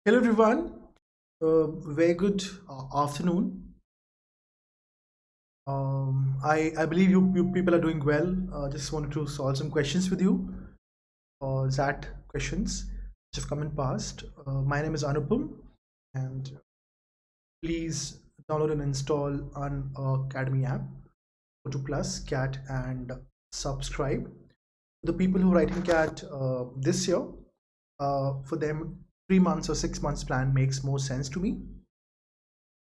Hello everyone, very good afternoon. I believe you people are doing well. Just wanted to solve some questions with you. XAT questions which have come in past. My name is Anupam, and please download and install Unacademy app. Go to Plus Cat and subscribe. The people who are writing Cat this year, for them 3 months or 6 months plan makes more sense to me.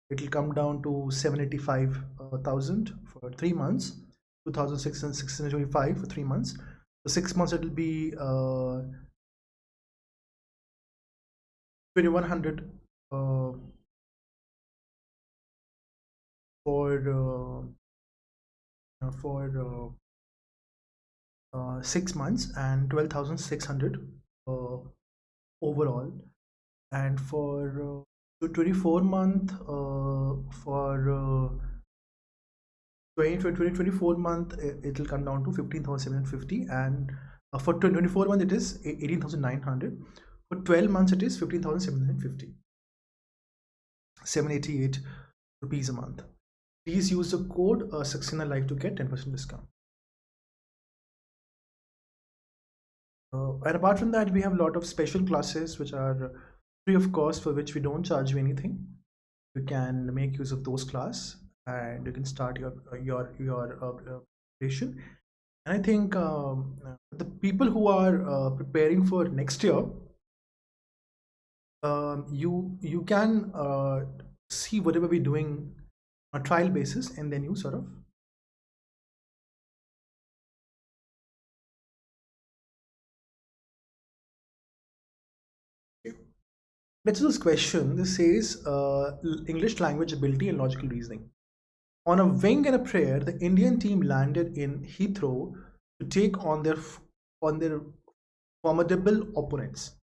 It will come down to 785,000 for 3 months, 2,625 for 3 months. For 6 months, it will be 2,100 for 6 months and 12,600 overall. And for 24 month for 2024 month, it will come down to 15,750, and for 24 month it is 18,900. For 12 months it is 15,750, 788 rupees a month. Please use the code Saxena Live to get 10% discount. And apart from that, we have a lot of special classes which are free of cost, for which we don't charge you anything. You can make use of those class and you can start your preparation. And I think the people who are preparing for next year, you can see whatever we're doing on a trial basis, and then you sort of let's do this question. This says English language ability and logical reasoning. On a wing and a prayer, the Indian team landed in Heathrow to take on their formidable opponents.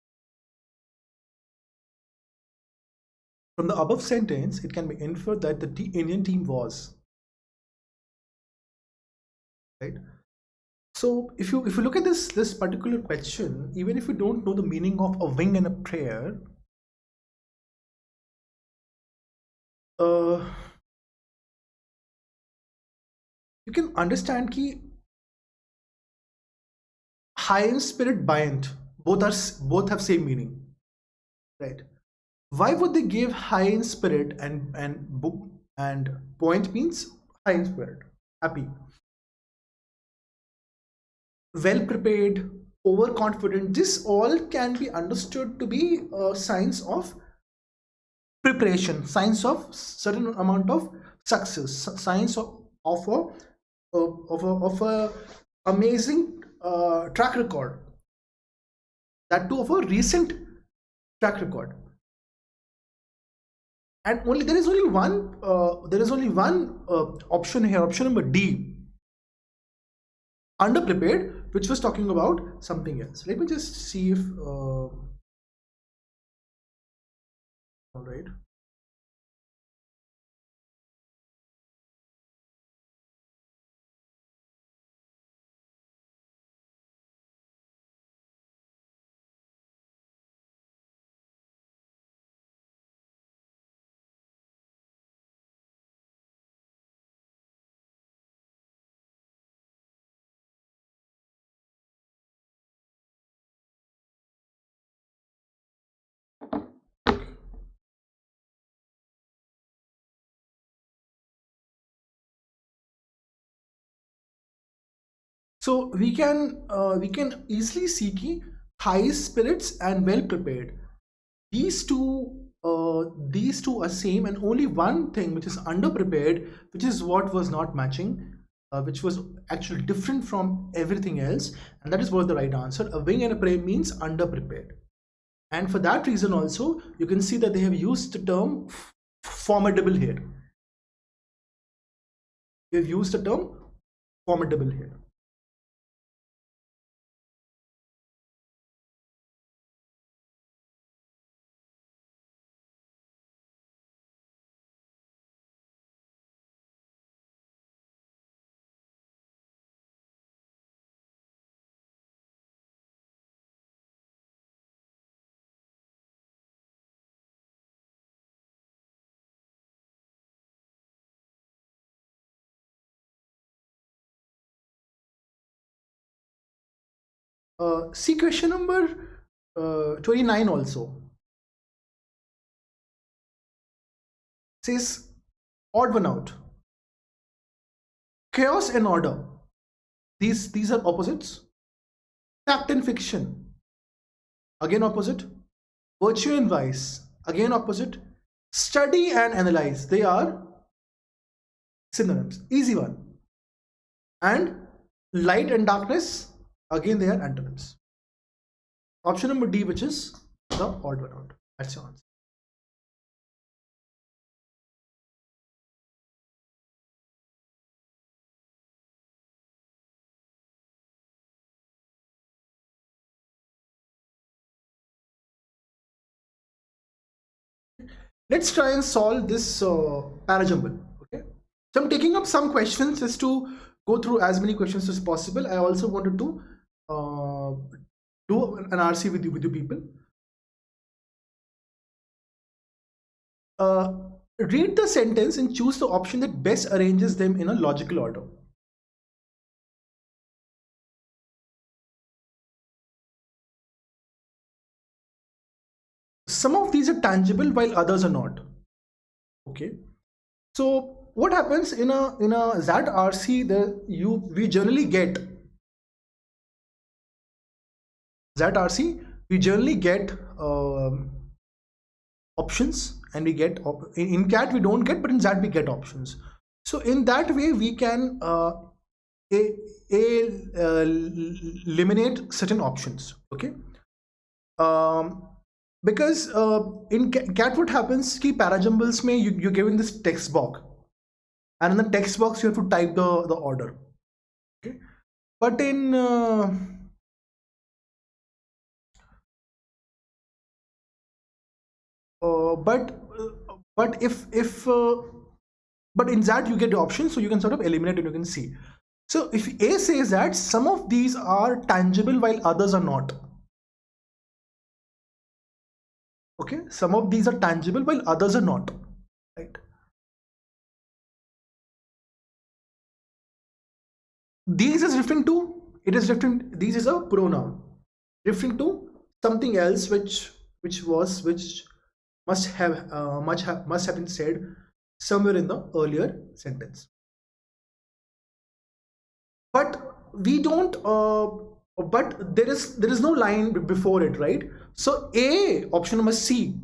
From the above sentence, it can be inferred that the Indian team was right. So if you look at this particular question, even if you don't know the meaning of a wing and a prayer, you can understand कि high and spirit buoyant both have same meaning, right? Why would they give high in spirit and point means high in spirit, happy, well prepared, overconfident? This all can be understood to be signs of preparation, signs of certain amount of success, signs of a amazing track record, that too of a recent track record. And only there is only one option here, option number D, underprepared, which was talking about something else. Let me just see if all right. So we can easily see ki high spirits and well prepared. These two are same, and only one thing which is underprepared, which is what was not matching, which was actually different from everything else, and that is what the right answer. A wing and a prey means underprepared, and for that reason also you can see that they have used the term formidable here. They have used the term formidable here. See question number 29 also. Says odd one out. Chaos and order. These are opposites. Fact and fiction. Again opposite. Virtue and vice. Again opposite. Study and analyze. They are synonyms. Easy one. And light and darkness. Again they are antonyms. Option number D, which is the odd one out. That's your answer. Let's try and solve this parajumble. Okay, so I'm taking up some questions just to go through as many questions as possible. I also wanted to do an RC with you people. Read the sentence and choose the option that best arranges them in a logical order. Some of these are tangible while others are not. Okay, so what happens in a XAT RC? We generally get XAT RC. We generally get options, and we get in CAT we don't get, but in XAT we get options. So in that way we can eliminate certain options. Okay. Because in CAT what happens ki parajumbles mein you're given this text box, and in the text box you have to type the order. Okay, but in but in that you get the option, so you can sort of eliminate and you can see. So if A says that some of these are tangible while others are not. Okay, some of these are tangible while others are not, right? These is referring to, it is different. These is a pronoun referring to something else which must have been said somewhere in the earlier sentence. But we don't but there is no line before it, right? So A, option number C,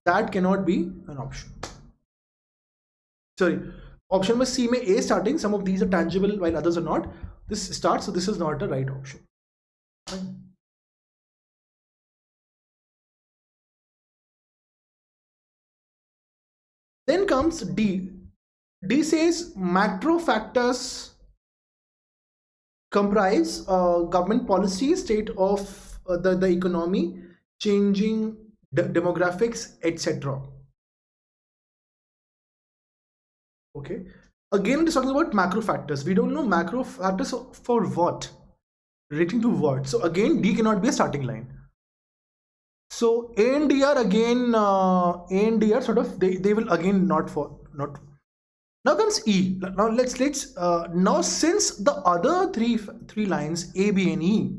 that cannot be an option. Sorry, option number C may A starting, some of these are tangible while others are not. This starts, so this is not the right option. Fine. Then comes D. D says macro factors comprise government policy, state of the economy, changing demographics, etc. Okay, again it is talking about macro factors. We don't know macro factors for what, relating to what. So again D cannot be a starting line. So A and D are again sort of they will again not. Now comes E. Now let's now since the other three lines A, B, and E,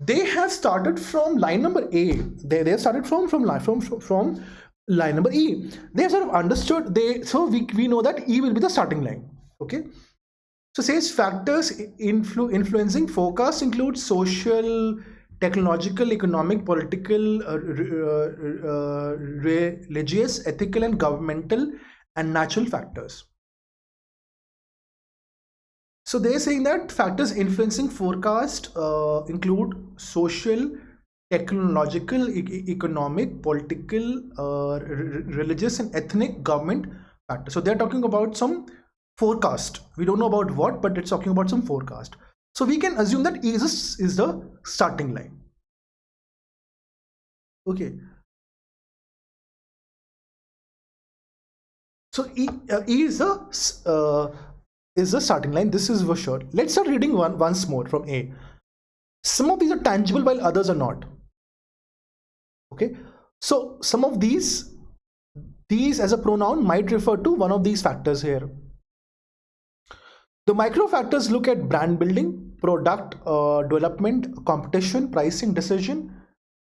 they have started from line number A. They have started from line number E. They have sort of understood. So we know that E will be the starting line. Okay. So says factors influencing forecast include social, technological, economic, political, religious, ethical, and governmental, and natural factors. So they're saying that factors influencing forecast include social, technological, economic, political, religious, and ethnic, government factors. So they're talking about some forecast. We don't know about what, but it's talking about some forecast. So we can assume that E is the starting line. Okay. So E is the starting line. This is for sure. Let's start reading once more from A. Some of these are tangible while others are not. Okay. So some of these as a pronoun might refer to one of these factors here. The micro factors look at brand building, product development, competition, pricing, decision.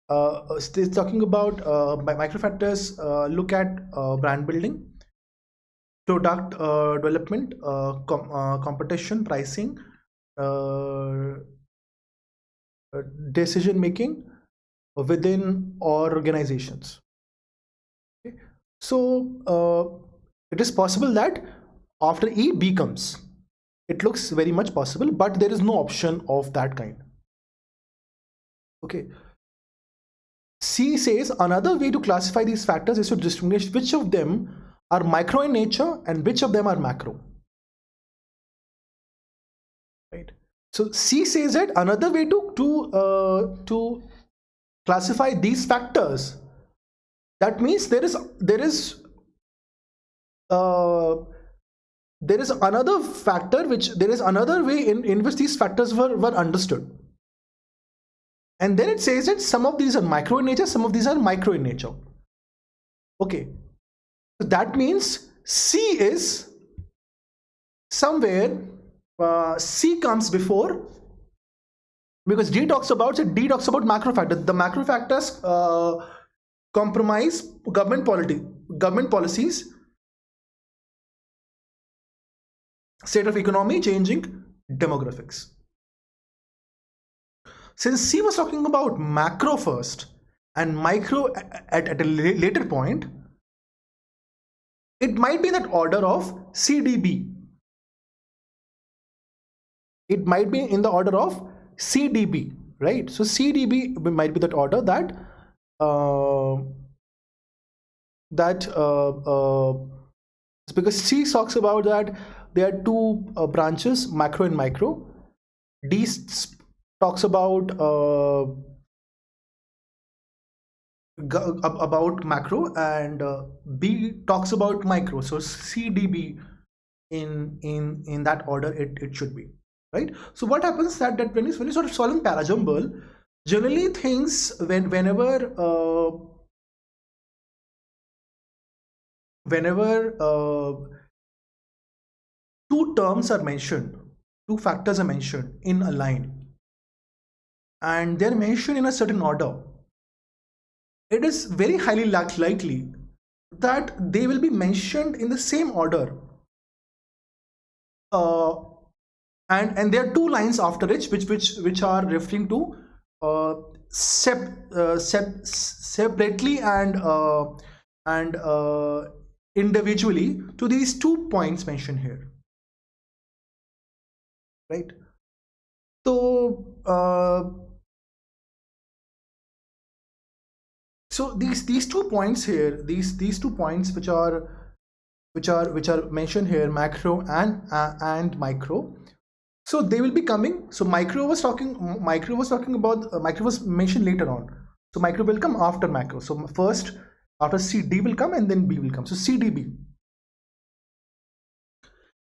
It's talking about micro factors look at brand building, product development, competition, pricing, uh, decision making within organizations. Okay. So it is possible that after E, B comes. It looks very much possible, but there is no option of that kind. Okay. C says another way to classify these factors is to distinguish which of them are micro in nature and which of them are macro. Right. So C says that another way to classify these factors, that means there is another factor, which there is another way in which these factors were understood. And then it says that some of these are micro in nature, some of these are micro in nature. Okay. So that means C is somewhere, C comes before, because D talks about macro factors. The macro factors compromise government policies, state of economy, changing demographics. Since C was talking about macro first and micro at a later point, it might be that order of CDB. It might be in the order of CDB, right? So CDB might be that order that it's because C talks about that there are two branches, macro and micro. D talks about macro, and B talks about micro. So CDB in that order it should be, right? So what happens that when you sort of solving parajumble, generally things whenever two terms are mentioned, two factors are mentioned in a line, and they're mentioned in a certain order, it is very highly likely that they will be mentioned in the same order. And there are two lines after it which are referring to separately and individually to these 2 points mentioned here, right? So these 2 points here, these 2 points which are mentioned here, macro and micro, so they will be coming. So micro was talking about micro was mentioned later on, so micro will come after macro. So first, after C, D will come, and then B will come. So CDB.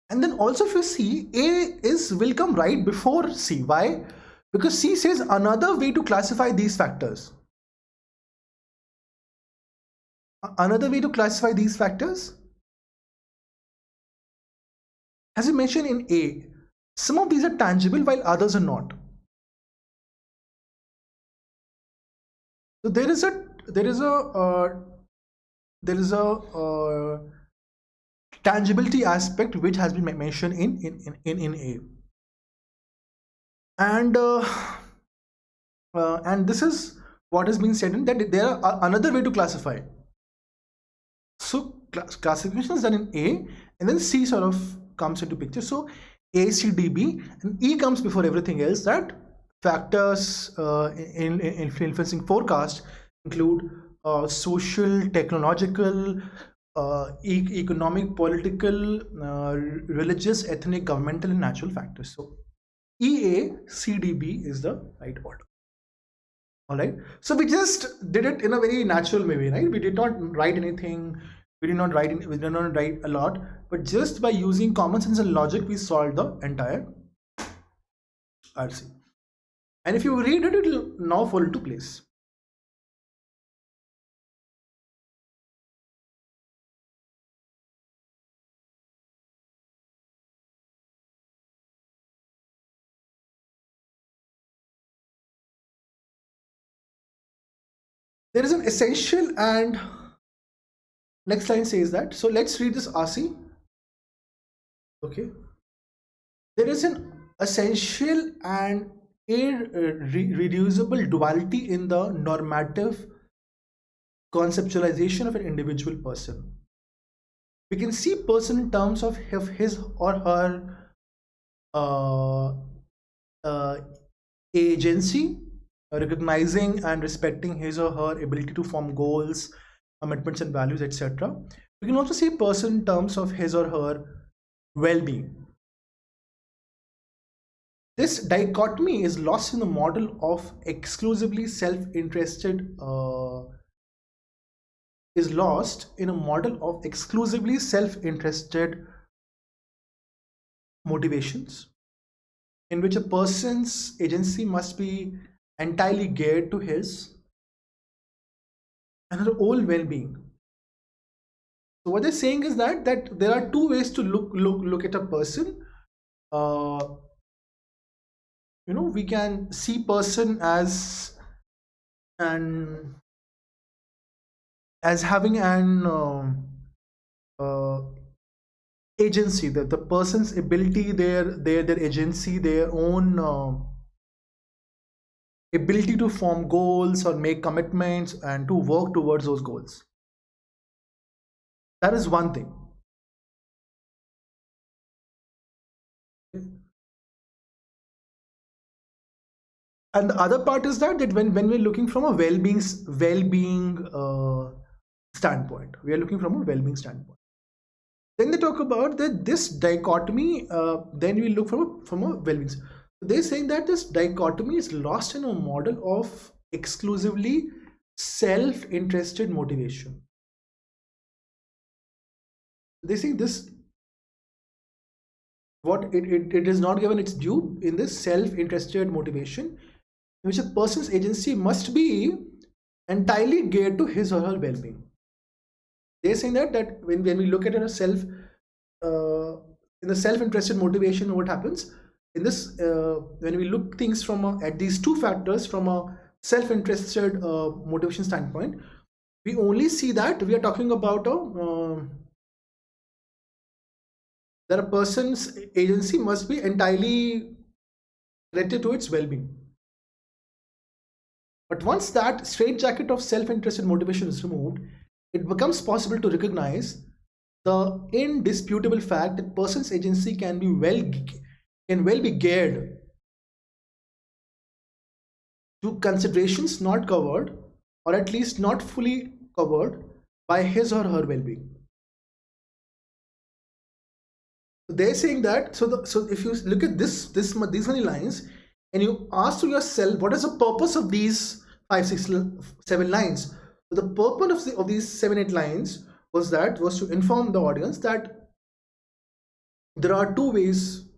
And then also if you see, A will come right before C. Why? Because C says another way to classify these factors. Another way to classify these factors, as you mentioned in A, some of these are tangible while others are not. So there is a tangibility aspect which has been mentioned in A, and this is what has been said in that there are another way to classify. So classification is done in A, and then C sort of comes into picture. So A, C, D, B, and E comes before everything else. That factors in influencing forecast include social, technological, economic, political, religious, ethnic, governmental, and natural factors. So EA, CDB is the right order. All right. So we just did it in a very natural way, right? We did not write anything. We did not write a lot, but just by using common sense and logic, we solved the entire RC. And if you read it, it will now fall into place. There is an essential, and next line says that. So let's read this RC. Okay. There is an essential and irreducible duality in the normative conceptualization of an individual person. We can see person in terms of his or her uh, uh, agency, recognizing and respecting his or her ability to form goals, commitments and values, etc. We can also see a person in terms of his or her well-being. This dichotomy is lost in the model of exclusively self-interested motivations, in which a person's agency must be entirely geared to his and her own well-being. So what they're saying is that there are two ways to look at a person. We can see person as having an agency, that the person's ability, their agency, their own ability to form goals or make commitments and to work towards those goals. That is one thing. And the other part is that when we're looking from a well-being standpoint, we are looking from a well-being standpoint. Then they talk about that this dichotomy. Then we look from a well-being. They're saying that this dichotomy is lost in a model of exclusively self-interested motivation. They say this, what it is not given its due in this self-interested motivation, in which a person's agency must be entirely geared to his or her well-being. They're saying that when we look at a in the self-interested motivation, what happens in this, when we look things from at these two factors from a self-interested motivation standpoint, we only see that we are talking about that a person's agency must be entirely related to its well-being. But once that straitjacket of self-interested motivation is removed, it becomes possible to recognize the indisputable fact that person's agency can well be geared to considerations not covered, or at least not fully covered, by his or her well-being. They're saying that so if you look at these many lines and you ask to yourself, what is the purpose of these 5, 6, 7 lines? So the purpose of these 7, 8 lines was to inform the audience that there are two ways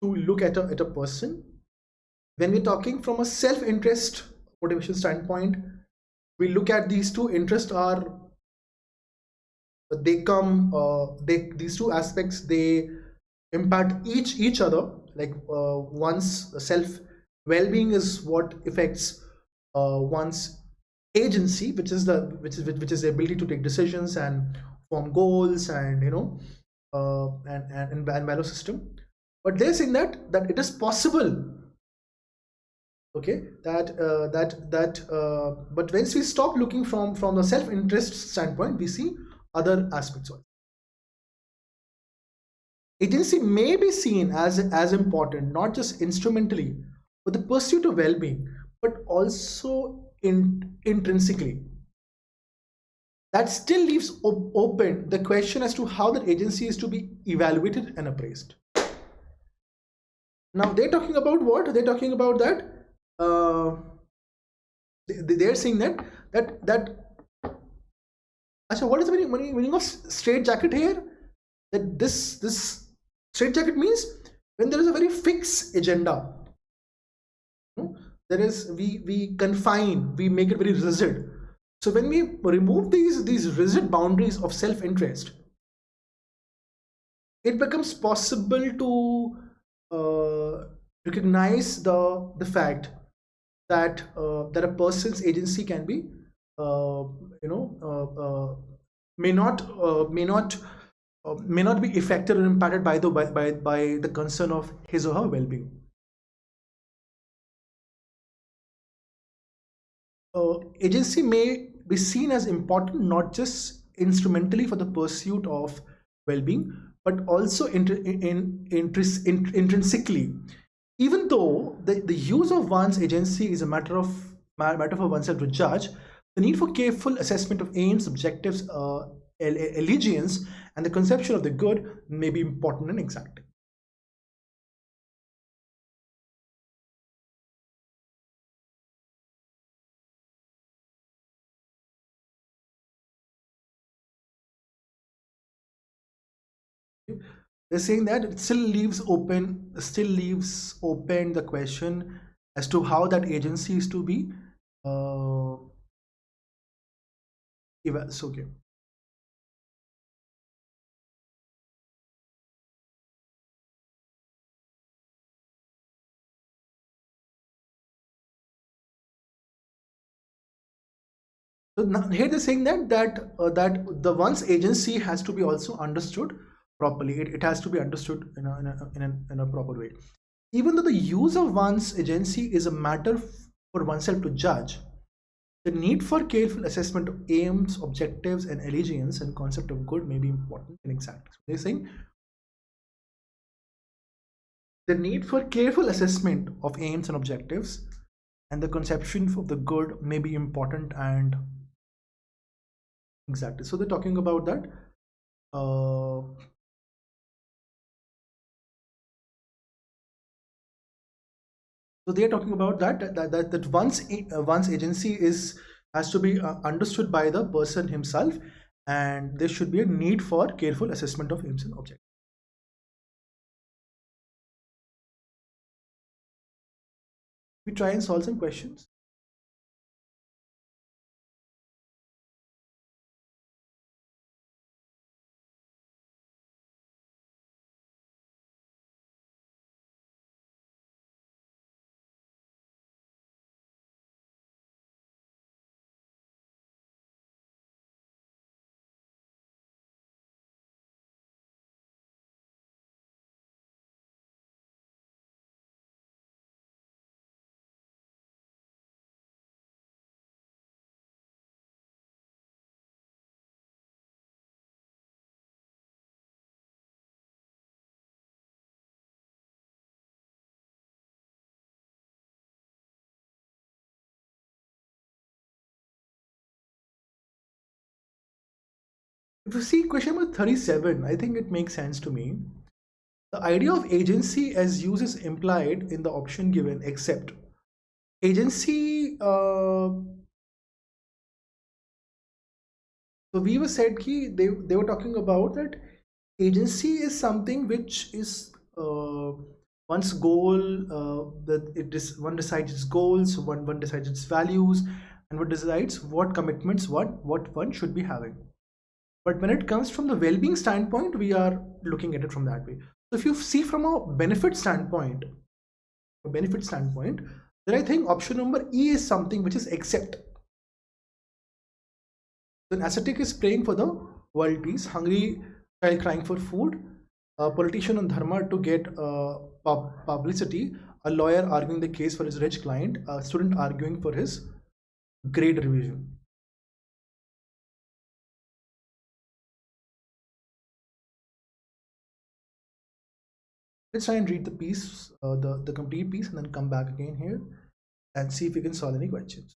to look at a person. When we're talking from a self-interest motivation standpoint, we look at these two interests are these two aspects, they impact each other. Like one's self well-being is what affects one's agency, which is the ability to take decisions and form goals and and value system. But they're saying that it is possible, okay, but once we stop looking from the self-interest standpoint, we see other aspects of it. Agency may be seen as important, not just instrumentally for the pursuit of well-being, but also intrinsically. That still leaves open the question as to how that agency is to be evaluated and appraised. Now they're talking about what? They're talking about that they're saying that Asha, what is the meaning of straitjacket here? That this straitjacket means when there is a very fixed agenda. There is we confine, we make it very rigid. So when we remove these rigid boundaries of self-interest, it becomes possible to recognize the fact that that a person's agency can be you know may not may not be affected or impacted by the concern of his or her well-being. Agency may be seen as important not just instrumentally for the pursuit of well-being, but also intrinsically. Even though the use of one's agency is a matter for oneself to judge, the need for careful assessment of aims, objectives, allegiance, and the conception of the good may be important and exacting. They're saying that it still leaves open the question as to how that agency is to be okay. So now, here they're saying that the one's agency has to be also understood properly. It has to be understood in a proper way. Even though the use of one's agency is a matter for oneself to judge, the need for careful assessment of aims, objectives, and allegiance and concept of good may be important and exact. So they're saying the need for careful assessment of aims and objectives and the conception of the good may be important and exactly. So they're talking about that. So they are talking about that one's agency has to be understood by the person himself, and there should be a need for careful assessment of aims and objectives. We try and solve some questions. If you see question number 37, I think it makes sense to me. The idea of agency as use is implied in the option given, except agency. So we were said they were talking about that agency is something which is one's goal. That one decides its goals, one decides its values, and one decides what commitments what one should be having. But when it comes from the well-being standpoint, we are looking at it from that way. So if you see from a benefit standpoint, then I think option number E is something which is accept. An ascetic is praying for the world peace, hungry child crying for food, a politician on dharma to get publicity, a lawyer arguing the case for his rich client, a student arguing for his grade revision. Let's try and read the piece, the complete piece, and then come back again here and see if we can solve any questions.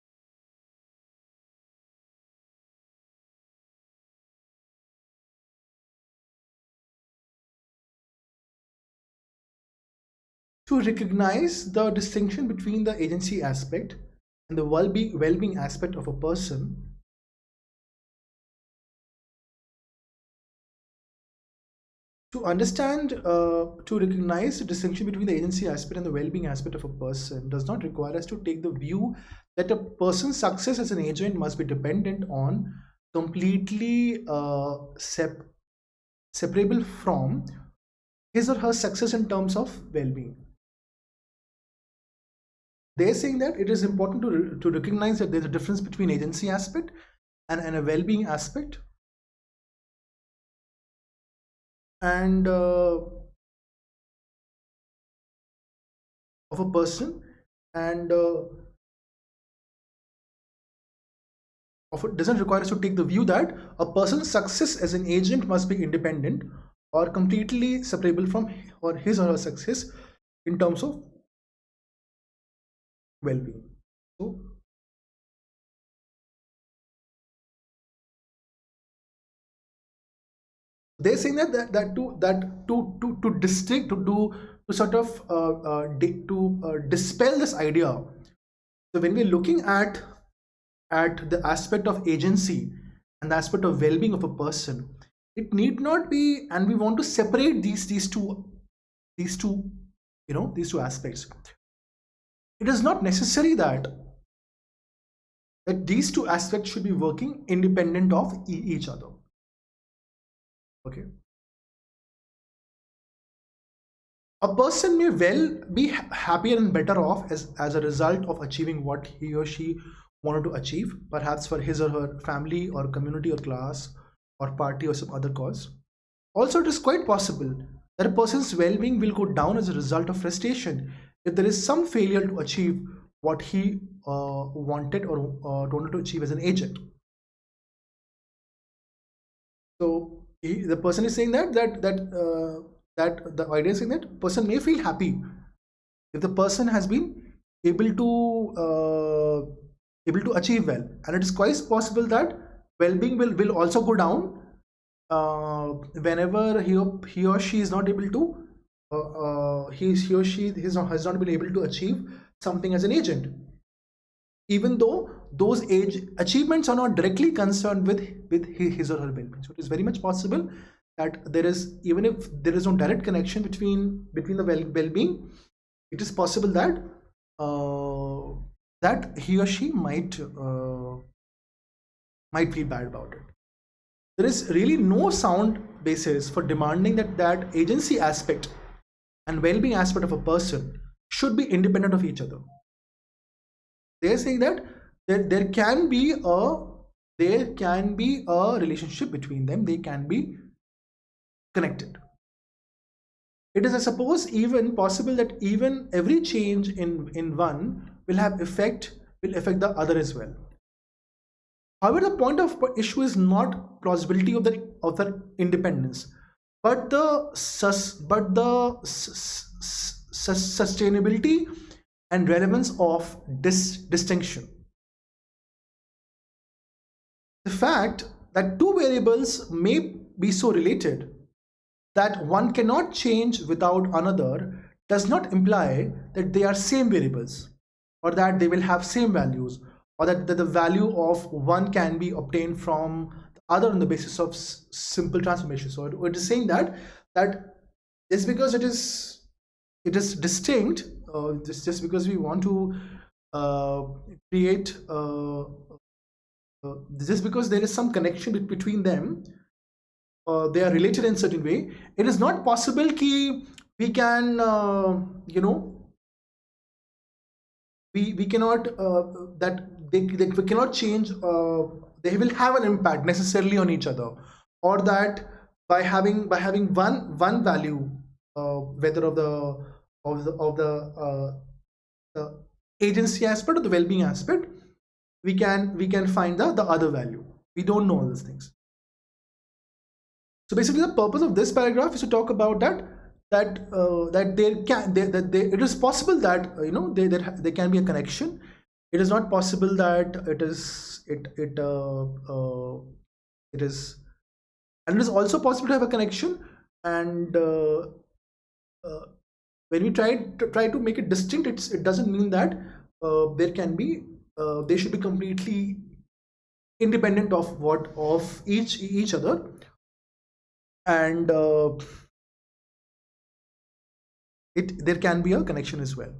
To recognize the distinction between the agency aspect and the well-being aspect of a person, to understand, to recognize the distinction between the agency aspect and the well-being aspect of a person does not require us to take the view that a person's success as an agent must be dependent on completely separable from his or her success in terms of well-being. they're saying that it is important to recognize that there's a difference between agency aspect and a well-being aspect. And of a person, and doesn't require us to take the view that a person's success as an agent must be independent or completely separable from his or her success in terms of well-being. So they're saying that to dispel this idea. So when we're looking at the aspect of agency and the aspect of well-being of a person, it need not be, and we want to separate these two aspects. It is not necessary that these two aspects should be working independent of each other. Okay. A person may well be happier and better off as a result of achieving what he or she wanted to achieve, perhaps for his or her family or community or class or party or some other cause. Also, it is quite possible that a person's well-being will go down as a result of frustration if there is some failure to achieve what he wanted or wanted to achieve as an agent. So the person is saying that the idea is saying that person may feel happy if the person has been able to achieve well, and it is quite possible that well-being will also go down whenever he or she is not able to has not been able to achieve something as an agent, even though those achievements are not directly concerned with his or her well-being. So it is very much possible that there is, even if there is no direct connection between the well-being, it is possible that that he or she might feel bad about it. There is really no sound basis for demanding that agency aspect and well-being aspect of a person should be independent of each other. They are saying that there can be a relationship between them. They can be connected. It is, I suppose, even possible that even every change in one will affect the other as well. However, the point of issue is not plausibility of the independence, but the sustainability and relevance of distinction. The fact that two variables may be so related that one cannot change without another does not imply that they are same variables, or that they will have same values, or that the value of one can be obtained from the other on the basis of simple transformation. So it is saying that just because it is distinct, just because we want to create just because there is some connection between them, they are related in certain way, it is not possible that we can we cannot that we cannot change, they will have an impact necessarily on each other, or that by having one value, whether of the agency aspect or the well-being aspect, we can find the other value. We don't know all these things. So basically the purpose of this paragraph is to talk about that it is possible that there can be a connection. It is not possible that it is, and it is also possible to have a connection. And when we try to make it distinct, it doesn't mean that they should be completely independent of each other. And there can be a connection as well.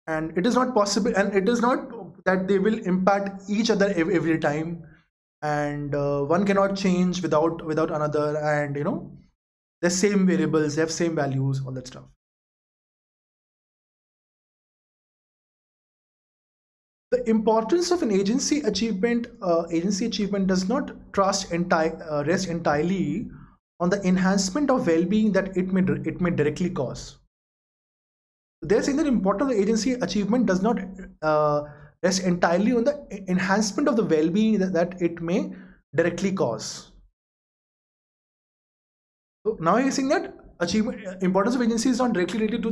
And it is not possible, and it is not that they will impact each other every time, and one cannot change without another, and They're same variables, they have same values, all that stuff. The importance of an agency achievement does not rest entirely on the enhancement of well-being that it may directly cause. They're saying that important of the agency achievement does not rest entirely on the enhancement of the well-being that it may directly cause. So now you're saying that importance of agency is not directly related to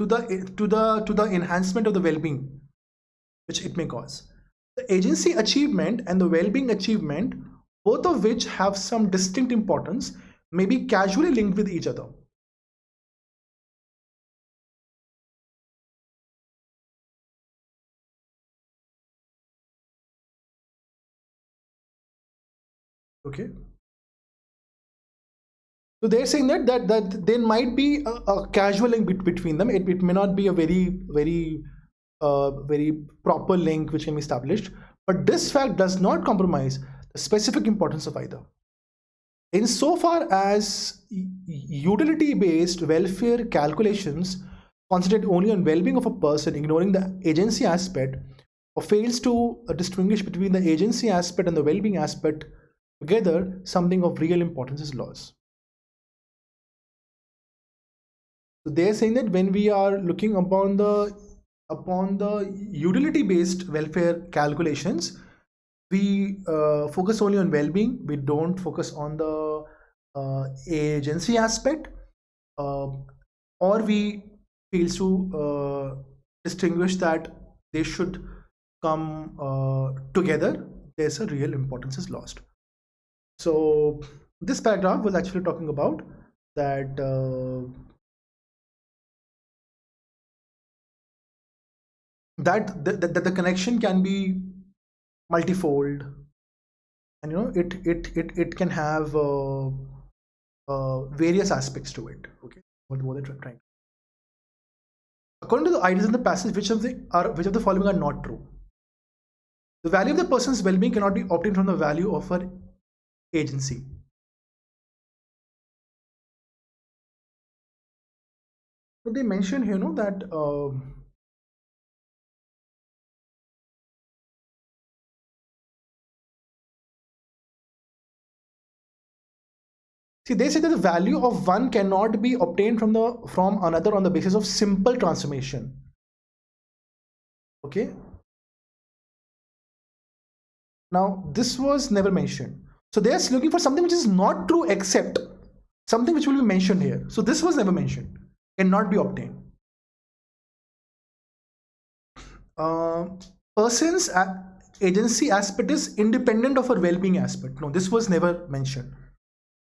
the enhancement of the well-being which it may cause. The agency achievement and the well-being achievement, both of which have some distinct importance, may be casually linked with each other. Okay. So they're saying that there might be a casual link between them. It may not be a very proper link which can be established, but this fact does not compromise the specific importance of either. Insofar as utility-based welfare calculations concentrate only on well-being of a person, ignoring the agency aspect, or fails to distinguish between the agency aspect and the well-being aspect together, something of real importance is lost. So they're saying that when we are looking upon the utility-based welfare calculations, we focus only on well-being. We don't focus on the agency aspect, or we fail to distinguish that they should come together. There's a real importance is lost. So this paragraph was actually talking about that that the connection can be multifold, and it can have various aspects to it. Okay, what they're trying. According to the ideas in the passage, which of the following are not true? The value of the person's well-being cannot be obtained from the value of her agency. So they mention here, that see, they say that the value of one cannot be obtained from another on the basis of simple transformation. Okay. Now this was never mentioned. So they are looking for something which is not true except something which will be mentioned here. So this was never mentioned, cannot be obtained. Person's agency aspect is independent of her well-being aspect. No, this was never mentioned.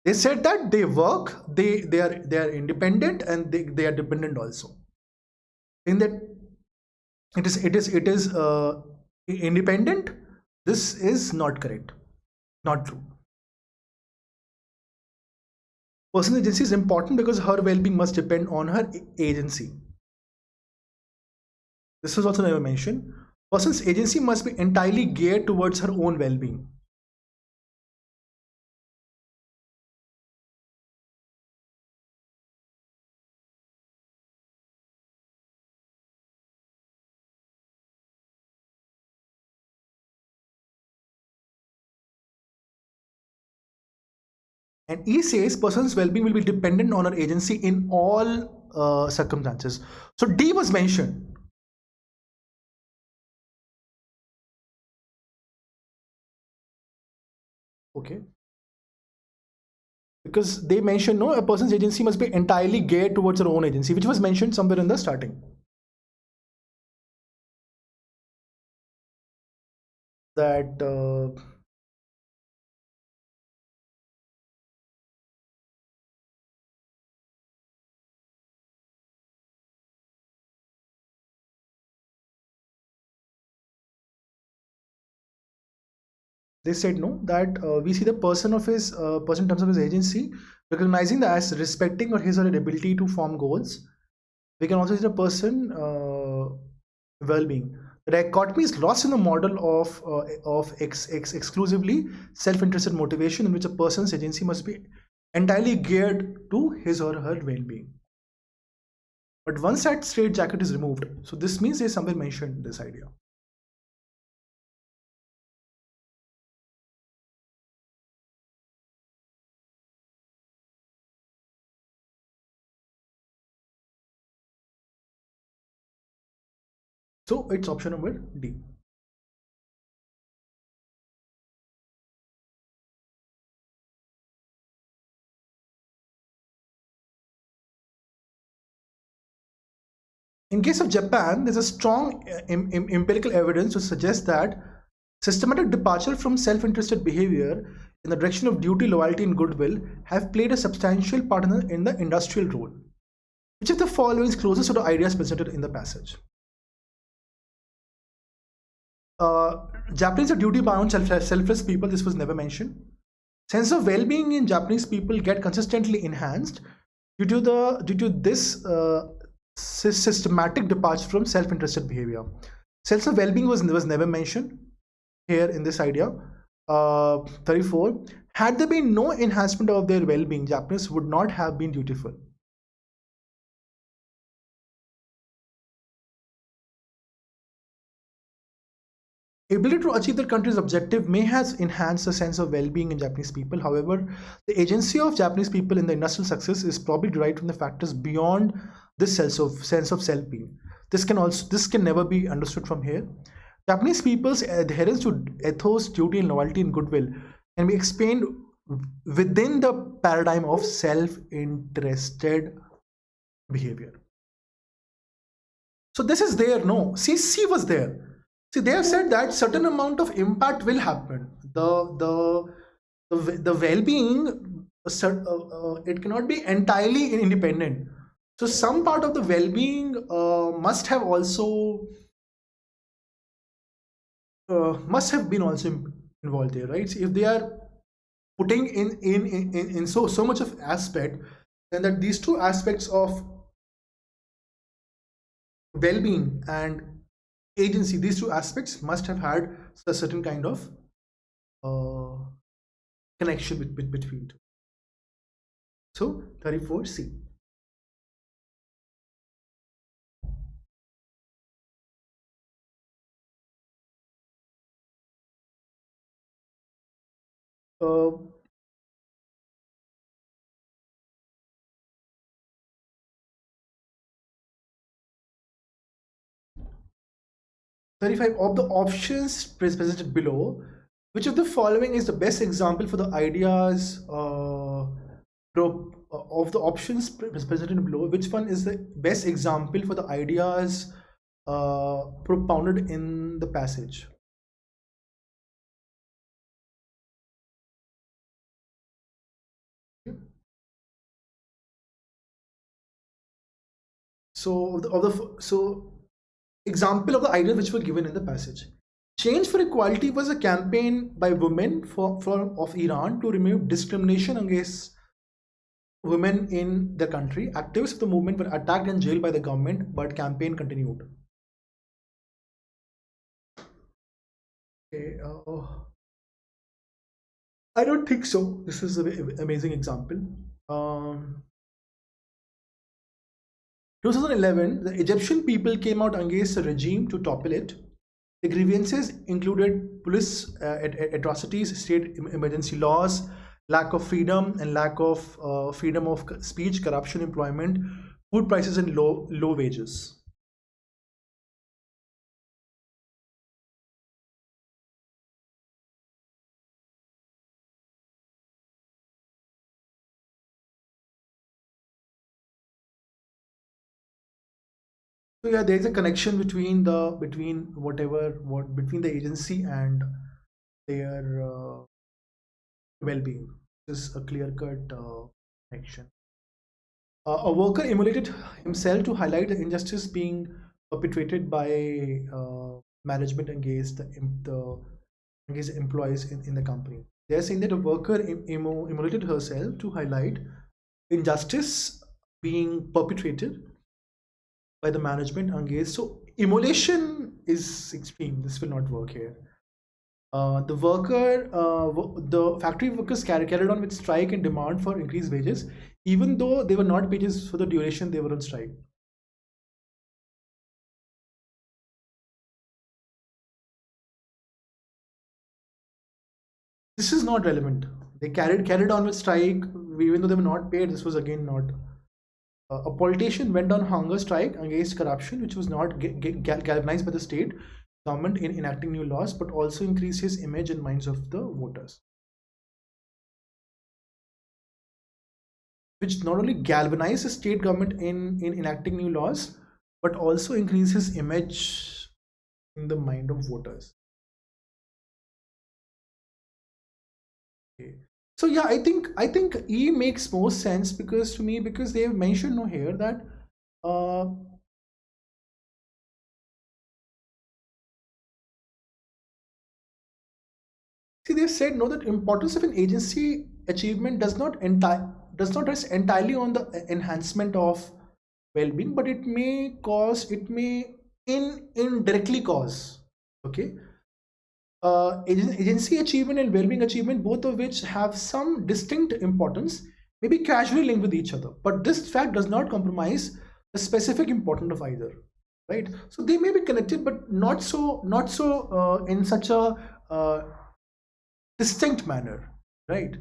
They said that they work, they are independent, and they are dependent also. In that it is independent. This is not correct, not true. Personal agency is important because her well-being must depend on her agency. This was also never mentioned. Person's agency must be entirely geared towards her own well-being. And E says person's well-being will be dependent on her agency in all circumstances. So D was mentioned. Okay. Because they mentioned, no, a person's agency must be entirely geared towards her own agency, which was mentioned somewhere in the starting. That they said no, that we see the person of his person in terms of his agency, recognizing that as respecting or his or her ability to form goals. We can also see the person well-being. The dichotomy is lost in the model of exclusively self-interested motivation, in which a person's agency must be entirely geared to his or her well-being. But once that straitjacket is removed, so this means there's somewhere mentioned this idea. So it's option number D. In case of Japan, there's a strong empirical evidence to suggest that systematic departure from self-interested behavior in the direction of duty, loyalty, and goodwill have played a substantial part in the industrial role. Which of the following is closest to the ideas presented in the passage? Japanese are duty-bound, selfless people. This was never mentioned. Sense of well-being in Japanese people get consistently enhanced due to this systematic departure from self-interested behavior. Sense of well-being was never mentioned here in this idea. 34. Had there been no enhancement of their well-being, Japanese would not have been dutiful. Ability to achieve their country's objective may have enhanced the sense of well-being in Japanese people. However, the agency of Japanese people in the industrial success is probably derived from the factors beyond this sense of self-being. This can never be understood from here. Japanese people's adherence to ethos, duty, and loyalty and goodwill can be explained within the paradigm of self-interested behavior. So this is there. No, C was there. See, they have said that certain amount of impact will happen. The well-being, it cannot be entirely independent. So some part of the well-being must have been also involved there, right? So if they are putting in so much of aspect, then that these two aspects of well-being and agency, these two aspects must have had a certain kind of connection between two. So 34C. Uh, 35 of the options presented below, which of the following is the best example for the ideas of the options presented below? Which one is the best example for the ideas propounded in the passage? So example of the ideas which were given in the passage. Change for Equality was a campaign by women of Iran to remove discrimination against women in the country. Activists of the movement were attacked and jailed by the government, but campaign continued. Okay, I don't think so. This is an amazing example. 2011, the Egyptian people came out against the regime to topple it. The grievances included police atrocities, state emergency laws, lack of freedom and lack of freedom of speech, corruption, employment, food prices, and low wages. So yeah, there is a connection between the agency and their well-being. This is a clear-cut connection. A worker emulated himself to highlight the injustice being perpetrated by management against against employees in the company. They're saying that a worker emulated herself to highlight injustice being perpetrated by the management against. So emulation is extreme. This will not work here. The factory workers carried on with strike and demand for increased wages, even though they were not paid for the duration they were on strike. This is not relevant. They carried on with strike even though they were not paid. This was again not. A politician went on hunger strike against corruption, which was not galvanized by the state government in enacting new laws, but also increased his image in minds of the voters. Which not only galvanized the state government in enacting new laws, but also increased his image in the mind of voters. Okay. So yeah, I think E makes more sense because to me, because they have mentioned no here that see, they said no, that importance of an agency achievement does not rest entirely on the enhancement of well-being, but it may indirectly cause. Okay. Agency achievement and well-being achievement, both of which have some distinct importance, may be casually linked with each other, but this fact does not compromise the specific importance of either, right? So they may be connected, but not so in such a distinct manner, right?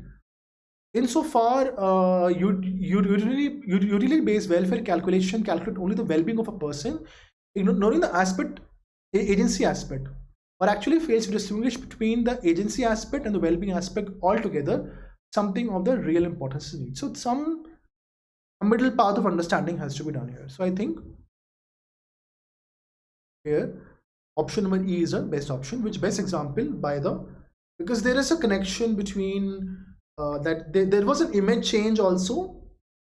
Insofar, you usually base welfare calculate only the well-being of a person, ignoring the agency aspect, or actually fails to distinguish between the agency aspect and the well-being aspect altogether. Something of the real importance is needed. So a middle path of understanding has to be done here. So I think here option number E is the best option, which best example because there is a connection between that there was an image change also.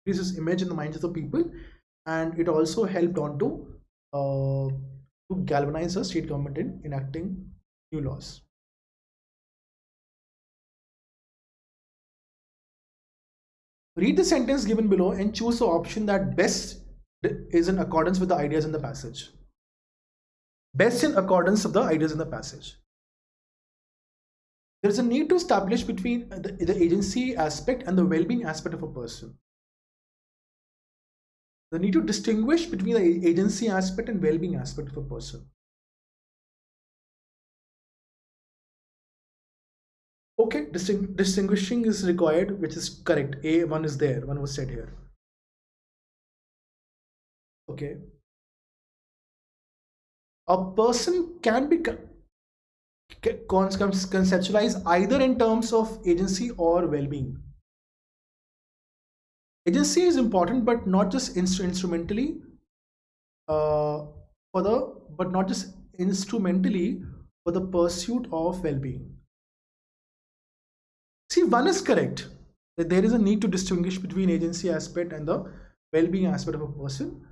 This is image in the minds of the people, and it also helped on to galvanize the state government in enacting new laws. Read the sentence given below and choose the option that best is in accordance with the ideas in the passage. Best in accordance with the ideas in the passage. There is a need to establish between the agency aspect and the well-being aspect of a person. The need to distinguish between the agency aspect and well-being aspect of a person. Okay, distinguishing is required, which is correct. A1 is there, one was said here. Okay. A person can be conceptualized either in terms of agency or well-being. Agency is important, but not just instrumentally for the pursuit of well-being. See, one is correct, that there is a need to distinguish between agency aspect and the well-being aspect of a person.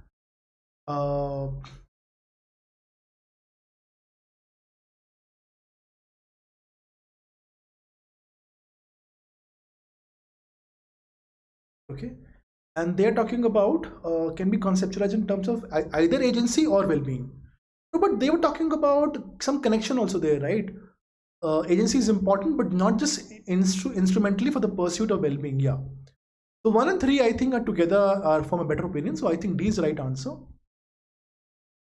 Okay, and they're talking about can be conceptualized in terms of either agency or well-being. No, but they were talking about some connection also there, right? Agency is important, but not just instrumentally for the pursuit of well-being. Yeah. So 1 and 3, I think, are together form a better opinion. So I think D is the right answer.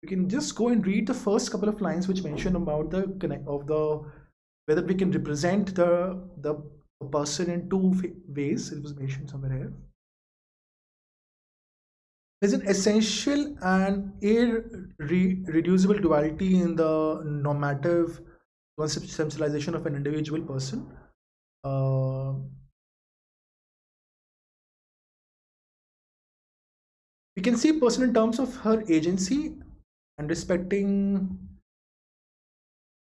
We can just go and read the first couple of lines which mention about whether we can represent the person in two ways. It was mentioned somewhere here. There's an essential and irreducible duality in the normative conceptualization of an individual person. We can see a person in terms of her agency and respecting.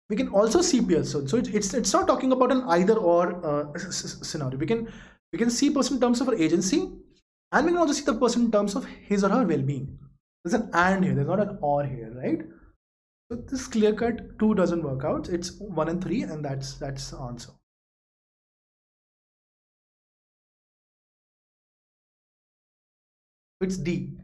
We can also see person. So it's not talking about an either or scenario. We can see person in terms of her agency, and we can also see the person in terms of his or her well-being. There's an and here. There's not an or here, right? So this clear cut 2 doesn't work out. It's 1 and 3, and that's the answer. It's D.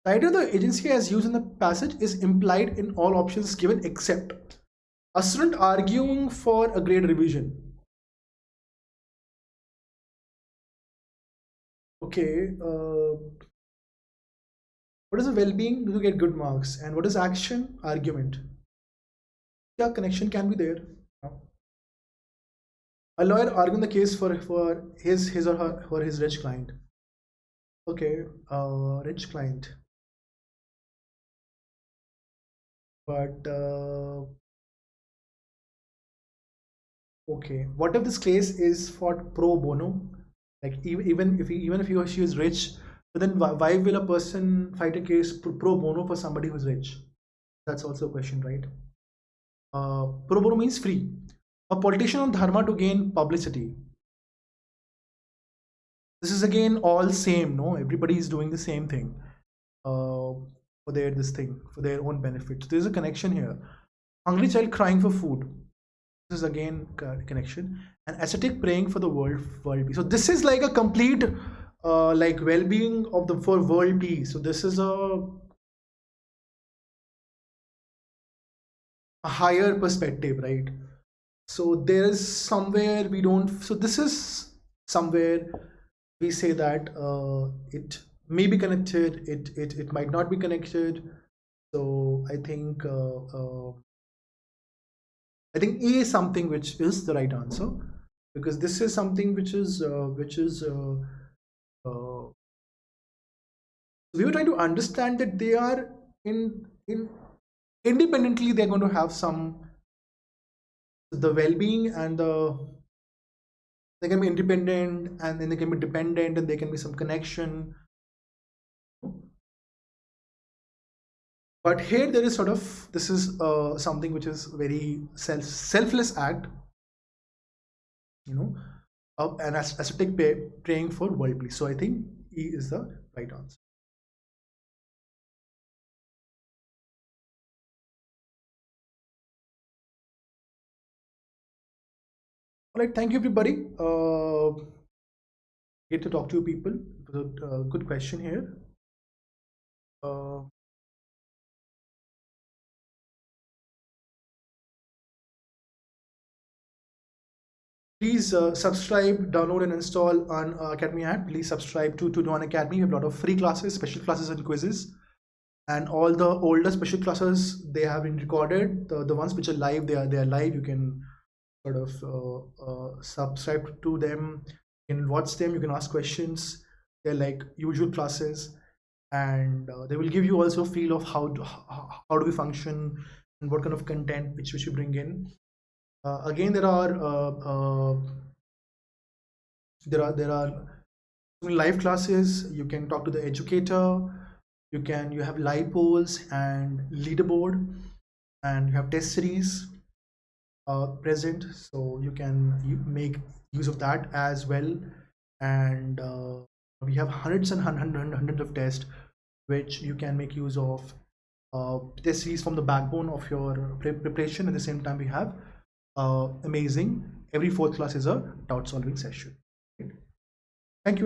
The idea the agency as used in the passage is implied in all options given except a student arguing for a grade revision. Okay, what is the well-being? Do you get good marks? And what is action? Argument. Yeah, connection can be there. A lawyer arguing the case for his or her for his rich client. Okay, rich client. But okay, what if this case is for pro bono? Like even if he or she is rich, but then why will a person fight a case pro bono for somebody who's rich? That's also a question, right? Pro bono means free. A politician on dharma to gain publicity. This is again all same, no? Everybody is doing the same thing for their own benefit. So there's a connection here. Hungry child crying for food. This is again connection. An ascetic praying for the world peace. So this is like a complete like well-being of the for world peace. So this is a higher perspective, right? So there is somewhere we don't. So this is somewhere we say that it may be connected. It might not be connected. So I think E is something which is the right answer, because this is something which is we were trying to understand that they are in independently they're going to have some the well-being and they can be independent and then they can be dependent and there can be some connection. But here there is sort of this is something which is very selfless act, you know, an ascetic praying for world peace. So I think E is the right answer. All right, thank you everybody. Get to talk to you people. It was a good question here. Please subscribe, download and install Unacademy app. Please subscribe to Unacademy. We have a lot of free classes, special classes and quizzes. And all the older special classes, they have been recorded. The ones which are live, they are live. You can sort of subscribe to them. You can watch them. You can ask questions. They're like usual classes. And they will give you also a feel of how do we function and what kind of content which we bring in. Again, there are live classes. You can talk to the educator. You have live polls and leaderboard, and you have test series present. So you can make use of that as well. And we have hundreds and hundreds of tests which you can make use of. Test series from the backbone of your preparation. At the same time, we have amazing. Every fourth class is a doubt solving session.